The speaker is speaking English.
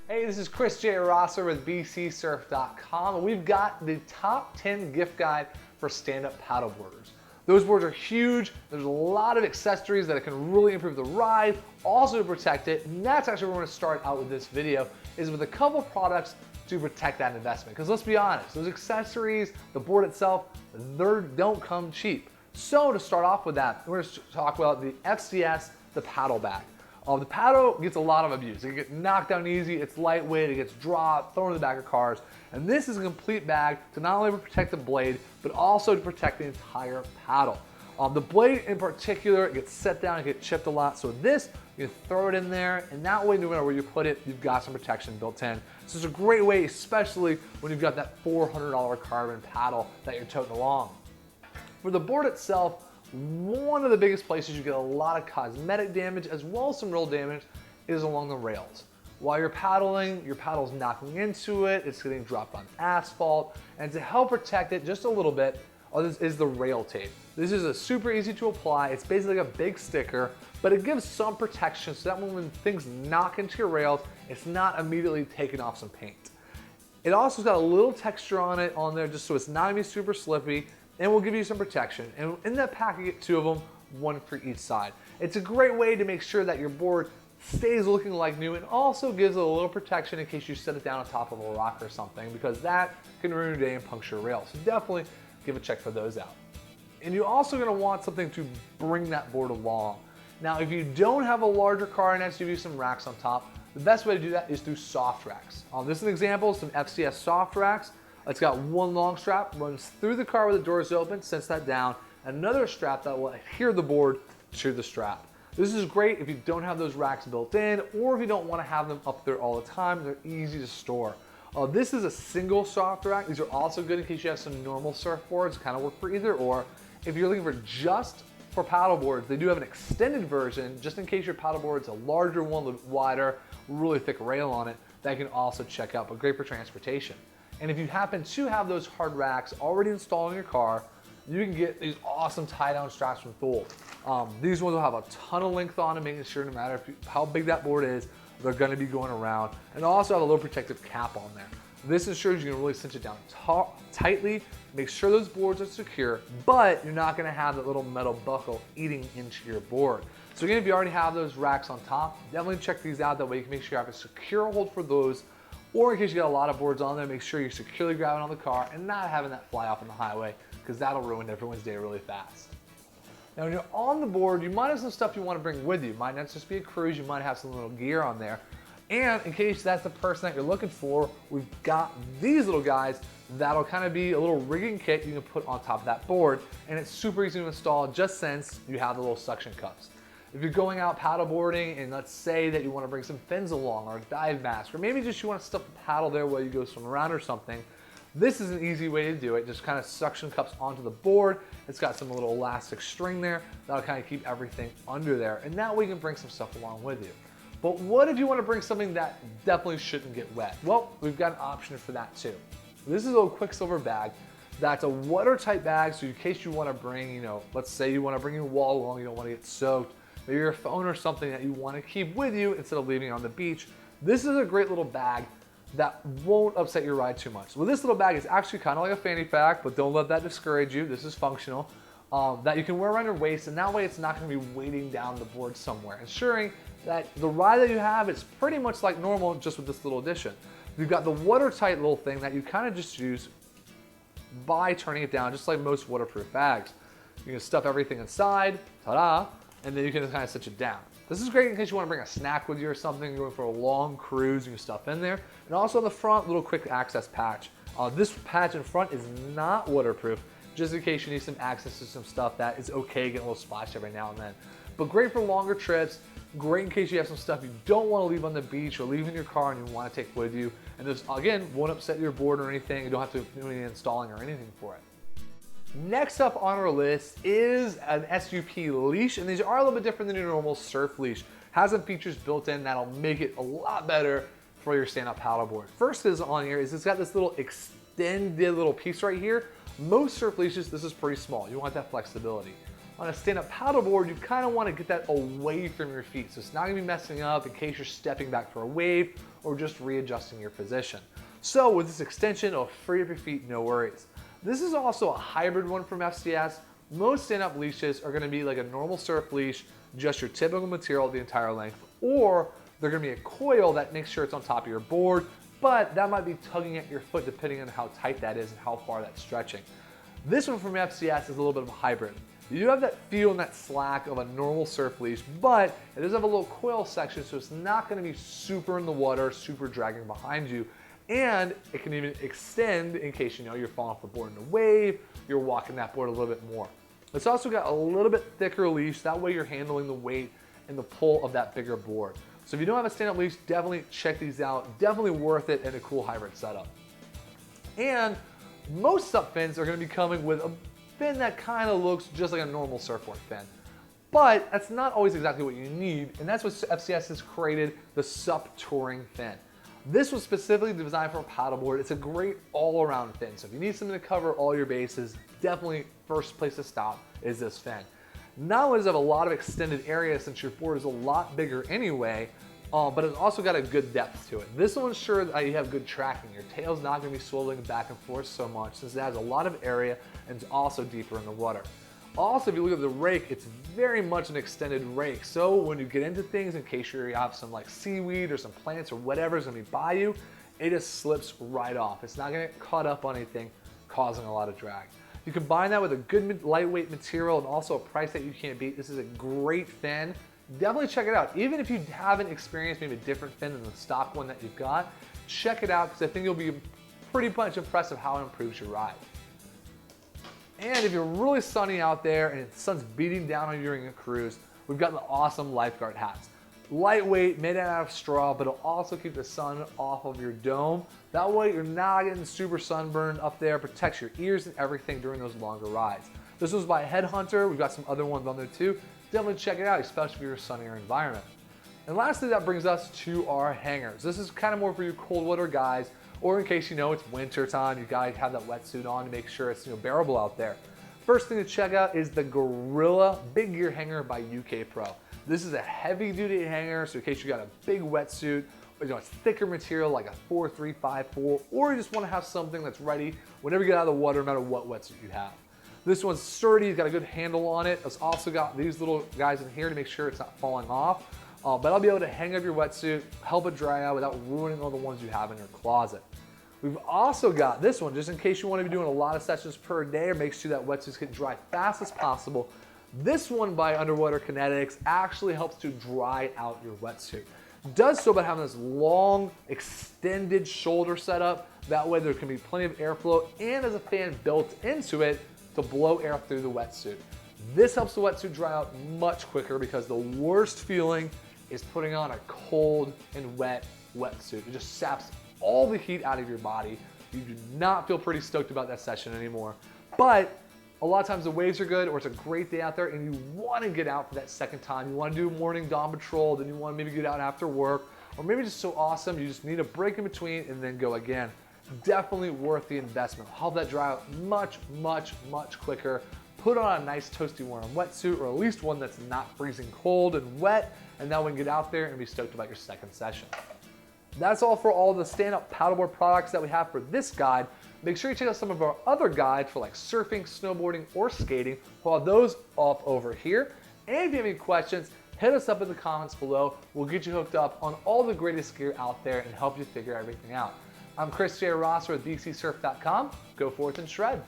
Hey, this is Chris J. Rosser with bcsurf.com, and we've got the top 10 gift guide for stand-up paddleboarders. Those boards are huge. There's a lot of accessories that can really improve the ride, also to protect it, and that's actually where we're going to start out with this video, is with a couple products to protect that investment. Because let's be honest, those accessories, the board itself, they don't come cheap. So to start off with that, we're going to talk about the FCS, the paddle bag. The paddle gets a lot of abuse. It gets knocked down easy, it's lightweight, it gets dropped, thrown in the back of cars. And this is a complete bag to not only protect the blade, but also to protect the entire paddle. The blade in particular, it gets set down, it gets chipped a lot. So this, you can throw it in there, and that way, no matter where you put it, you've got some protection built in. So it's a great way, especially when you've got that $400 carbon paddle that you're toting along. For the board itself, one of the biggest places you get a lot of cosmetic damage as well as some real damage is along the rails. While you're paddling, your paddle's knocking into it, it's getting dropped on asphalt, and to help protect it just a little bit, this is the rail tape. This is a super easy to apply. It's basically like a big sticker, but it gives some protection so that when things knock into your rails, it's not immediately taking off some paint. It also has got a little texture on it on there just so it's not gonna be super slippy, and will give you some protection. And in that pack, you get two of them, one for each side. It's a great way to make sure that your board stays looking like new and also gives it a little protection in case you set it down on top of a rock or something, because that can ruin your day and puncture rails. So definitely give a check for those out. And you're also gonna want something to bring that board along. Now, if you don't have a larger car and SUV, some racks on top, the best way to do that is through soft racks. This is an example of some FCS soft racks. It's got one long strap, runs through the car with the doors open, sets that down, another strap that will adhere the board to the strap. This is great if you don't have those racks built in, or if you don't want to have them up there all the time. They're easy to store. This is a single soft rack. These are also good in case you have some normal surfboards, kind of work for either or. If you're looking for just for paddle boards, they do have an extended version, just in case your paddle board's a larger one, a little wider, really thick rail on it, that you can also check out, but great for transportation. And if you happen to have those hard racks already installed in your car, you can get these awesome tie-down straps from Thule. These ones will have a ton of length on them, making sure no matter how big that board is, they're going to be going around. And also have a little protective cap on there. This ensures you can really cinch it down tightly, make sure those boards are secure, but you're not going to have that little metal buckle eating into your board. So again, if you already have those racks on top, definitely check these out. That way you can make sure you have a secure hold for those. Or in case you got a lot of boards on there, make sure you're securely grabbing on the car and not having that fly off on the highway, because that'll ruin everyone's day really fast. Now, when you're on the board, you might have some stuff you want to bring with you. It might not just be a cruise, you might have some little gear on there. And in case that's the person that you're looking for, we've got these little guys that'll kind of be a little rigging kit you can put on top of that board, and it's super easy to install just since you have the little suction cups. If you're going out paddleboarding and let's say that you want to bring some fins along or a dive mask, or maybe just you want to stuff a paddle there while you go swim around or something, this is an easy way to do it. Just kind of suction cups onto the board. It's got some little elastic string there that'll kind of keep everything under there, and that way you can bring some stuff along with you. But what if you want to bring something that definitely shouldn't get wet? Well, we've got an option for that too. This is a little Quiksilver bag. That's a watertight bag, so in case you want to bring, let's say you want to bring your wallet along, you don't want to get soaked, maybe your phone or something that you want to keep with you instead of leaving it on the beach. This is a great little bag that won't upset your ride too much. Well, this little bag is actually kind of like a fanny pack, but don't let that discourage you. This is functional, that you can wear around your waist, and that way it's not going to be weighting down the board somewhere, ensuring that the ride that you have is pretty much like normal, just with this little addition. You've got the watertight little thing that you kind of just use by turning it down, just like most waterproof bags. You can stuff everything inside, ta-da, and then you can just kind of cinch it down. This is great in case you want to bring a snack with you or something, you're going for a long cruise, you can stuff in there. And also on the front, little quick access patch. This patch in front is not waterproof, just in case you need some access to some stuff that is okay getting a little splashed every now and then. But great for longer trips, great in case you have some stuff you don't want to leave on the beach or leave in your car and you want to take with you. And this, again, won't upset your board or anything. You don't have to do any installing or anything for it. Next up on our list is an SUP leash, and these are a little bit different than your normal surf leash. Has some features built in that'll make it a lot better for your stand-up paddleboard. First is on here is it's got this little extended little piece right here. Most surf leashes, this is pretty small. You want that flexibility. On a stand-up paddleboard, you kind of want to get that away from your feet, so it's not going to be messing up in case you're stepping back for a wave or just readjusting your position. So with this extension, it'll free up your feet, no worries. This is also a hybrid one from FCS. Most stand-up leashes are going to be like a normal surf leash, just your typical material the entire length, or they're going to be a coil that makes sure it's on top of your board, but that might be tugging at your foot depending on how tight that is and how far that's stretching. This one from FCS is a little bit of a hybrid. You do have that feel and that slack of a normal surf leash, but it does have a little coil section, so it's not going to be super in the water, super dragging behind you. And it can even extend in case you're falling off the board in a wave, you're walking that board a little bit more. It's also got a little bit thicker leash, that way you're handling the weight and the pull of that bigger board. So if you don't have a stand-up leash, definitely check these out. Definitely worth it and a cool hybrid setup. And most SUP fins are going to be coming with a fin that kind of looks just like a normal surfboard fin. But that's not always exactly what you need, and that's what FCS has created, the SUP Touring Fin. This was specifically designed for a paddleboard. It's a great all-around fin, so if you need something to cover all your bases, definitely first place to stop is this fin. Not only does it have a lot of extended area since your board is a lot bigger anyway, but it's also got a good depth to it. This will ensure that you have good tracking. Your tail's not going to be swiveling back and forth so much since it has a lot of area and it's also deeper in the water. Also, if you look at the rake, it's very much an extended rake. So when you get into things, in case you have some like seaweed or some plants or whatever is going to be by you, it just slips right off. It's not going to get caught up on anything, causing a lot of drag. You combine that with a good lightweight material and also a price that you can't beat. This is a great fin. Definitely check it out. Even if you haven't experienced maybe a different fin than the stock one that you've got, check it out because I think you'll be pretty much impressed with how it improves your ride. And if you're really sunny out there and the sun's beating down on you during a cruise, we've got the awesome Lifeguard hats. Lightweight, made out of straw, but it'll also keep the sun off of your dome. That way you're not getting super sunburned up there, protects your ears and everything during those longer rides. This was by Headhunter. We've got some other ones on there too. Definitely check it out, especially for your sunnier environment. And lastly, that brings us to our hangers. This is kind of more for you cold water guys, or in case it's winter time, you gotta have that wetsuit on to make sure it's bearable out there. First thing to check out is the Gorilla Big Gear Hanger by UK Pro. This is a heavy duty hanger, so in case you got a big wetsuit, or it's thicker material like a 4354, or you just wanna have something that's ready whenever you get out of the water, no matter what wetsuit you have. This one's sturdy, it's got a good handle on it. It's also got these little guys in here to make sure it's not falling off. But I'll be able to hang up your wetsuit, help it dry out without ruining all the ones you have in your closet. We've also got this one, just in case you want to be doing a lot of sessions per day or make sure that wetsuits get dry fast as possible. This one by Underwater Kinetics actually helps to dry out your wetsuit. It does so by having this long, extended shoulder setup. That way there can be plenty of airflow and there's a fan built into it to blow air through the wetsuit. This helps the wetsuit dry out much quicker because the worst feeling is putting on a cold and wet wetsuit. It just saps all the heat out of your body. You do not feel pretty stoked about that session anymore. But a lot of times the waves are good or it's a great day out there and you want to get out for that second time. You want to do morning dawn patrol, then you want to maybe get out after work, or maybe just so awesome you just need a break in between and then go again. Definitely worth the investment. Help that dry out much, much, much quicker. Put on a nice toasty warm wetsuit or at least one that's not freezing cold and wet, and now we can get out there and be stoked about your second session. That's all for all the stand-up paddleboard products that we have for this guide. Make sure you check out some of our other guides for like surfing, snowboarding, or skating. We'll have those up over here. And if you have any questions, hit us up in the comments below. We'll get you hooked up on all the greatest gear out there and help you figure everything out. I'm Chris J. Rosser with bcsurf.com. Go forth and shred.